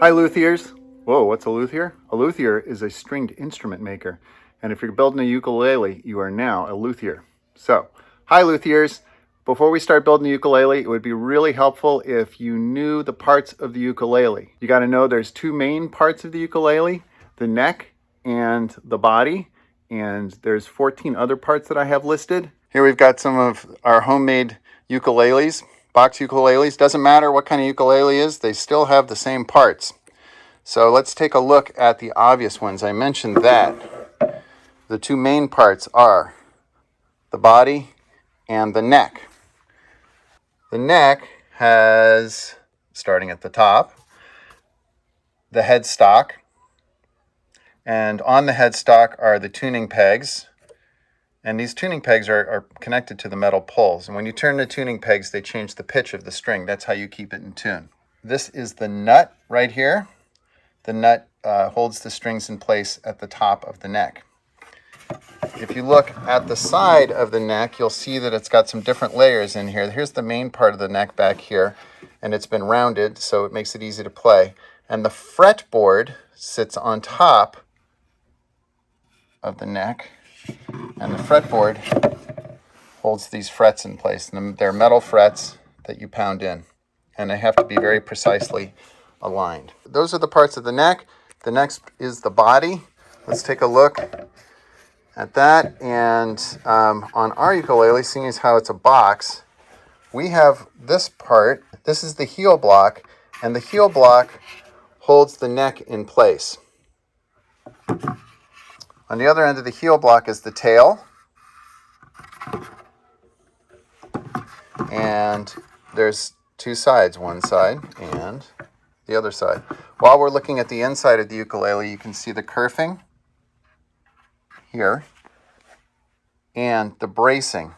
Hi luthiers. Whoa, what's a luthier? A luthier is a stringed instrument maker. And if you're building a ukulele, you are now a luthier. So, hi luthiers. Before we start building the ukulele, it would be really helpful if you knew the parts of the ukulele. You got to know there's two main parts of the ukulele, the neck and the body. And there's 14 other parts that I have listed. Here we've got some of our homemade ukuleles. Box ukuleles. Doesn't matter what kind of ukulele is, they still have the same parts. So let's take a look at the obvious ones. I mentioned that the two main parts are the body and the neck. The neck has, starting at the top, the headstock. And on the headstock are the tuning pegs. And these tuning pegs are connected to the metal poles. And when you turn the tuning pegs, they change the pitch of the string. That's how you keep it in tune. This is the nut right here. The nut holds the strings in place at the top of the neck. If you look at the side of the neck, you'll see that it's got some different layers in here. Here's the main part of the neck back here, and it's been rounded, so it makes it easy to play. And the fretboard sits on top of the neck. And the fretboard holds these frets in place. And they're metal frets that you pound in. And they have to be very precisely aligned. Those are the parts of the neck. The next is the body. Let's take a look at that. And on our ukulele, seeing as how it's a box, we have this part. This is the heel block. And the heel block holds the neck in place. On the other end of the heel block is the tail. And there's two sides, one side and the other side. While we're looking at the inside of the ukulele, you can see the kerfing here and the bracing.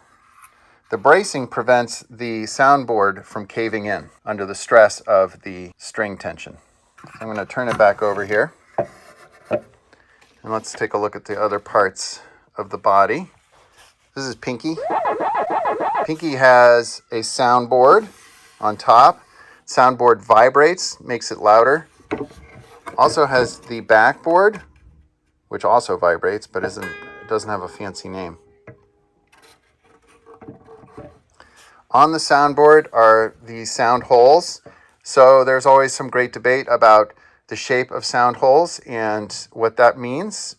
The bracing prevents the soundboard from caving in under the stress of the string tension. I'm going to turn it back over here. And let's take a look at the other parts of the body. This is Pinky. Pinky has a soundboard on top. Soundboard vibrates, makes it louder. Also has the backboard, which also vibrates, but doesn't have a fancy name. On the soundboard are the sound holes. So there's always some great debate about the shape of sound holes and what that means.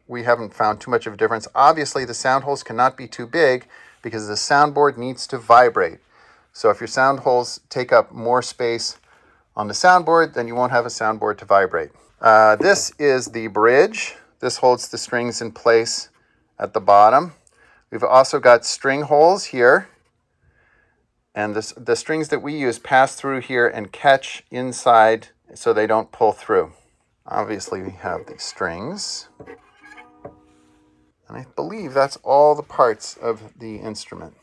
We haven't found too much of a difference. Obviously, the sound holes cannot be too big because the soundboard needs to vibrate. So if your sound holes take up more space on the soundboard, then you won't have a soundboard to vibrate. This is the bridge. This holds the strings in place at the bottom. We've also got string holes here. And the strings that we use pass through here and catch inside so they don't pull through. Obviously, we have these strings. And I believe that's all the parts of the instrument.